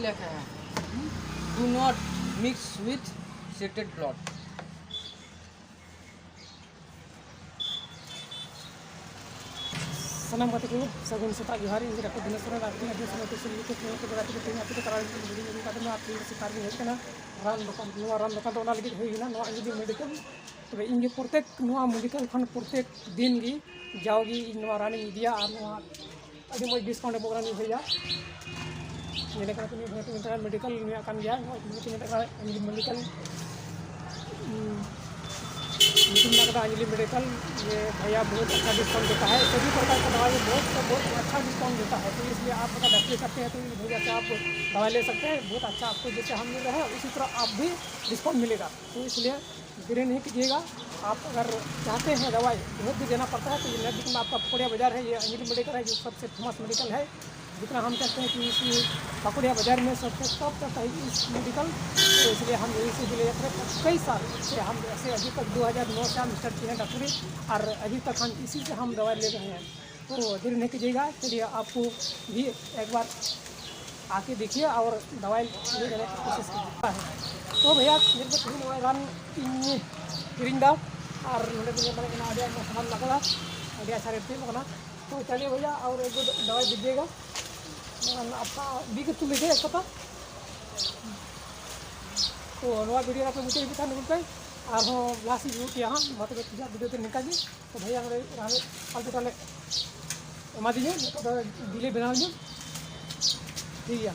लिखा है, do not mix with seated blood. सनम गाते को सगुन सेता जोहार इन जरा को दिनेश्वर आरती अध्यक्ष समिति से लिखे थे तो गाते को आप करा वीडियो में काटे में आप शिकार में है ना रान दुकान तो लगे होइना नो इंजि मेडिकल तो इंजि प्रत्येक नो मेडिकल खन प्रत्येक दिन गी जाओगी नो रानी इदिया और नो अभी मो डिस्काउंट प्रोग्राम भैया मेरे का तो मेडिकल में कान गया मेडिकल अंजलि मेडिकल ये भैया बहुत अच्छा डिस्काउंट देता है, सभी प्रकार का दवाई बहुत अच्छा डिस्काउंट देता है। तो इसलिए आप अगर डॉक्टरी करते हैं तो भैया से आप दवाई ले सकते हैं, बहुत अच्छा आपको जैसे हम मिल रहे हैं उसी तरह आप भी डिस्काउंट मिलेगा। तो इसलिए देरी नहीं कीजिएगा। आप अगर चाहते हैं दवाई बहुत भी देना पड़ता है तो ये नज़दीक में आपका पकड़िया बाजार है, ये अंजलि मेडिकल है जो सबसे फेमस मेडिकल है। जितना हम कहते हैं कि इसी पकड़िया बाजार में सबसे टॉप तक है इस मेडिकल, तो इसलिए हम यही से ले कई साल से हम ऐसे अभी तक 2009 से हम स्टार्ट किए हैं डॉक्टरी और अभी तक हम इसी से हम दवाई ले रहे हैं। तो देर नहीं कीजिएगा, चलिए आपको भी एक बार आके देखिए और दवाई ले जाने की कोशिश कीजिए। तो भैया मेरे को तीन रान किरिंग दाव और सामान लगा अच्छा रेट थे लगना। तो चलिए भैया और एक दवाई दीजिएगा आपका बीक तुम लीजिए एक पता। तो नवा वीडियो आप मुझे भी था पे और लास्ट यूट यहाँ मतलब वीडियो तो निकाल दी। तो भैया फालतू टाले एमा दीजिए डिले बना दीजिए, ठीक है।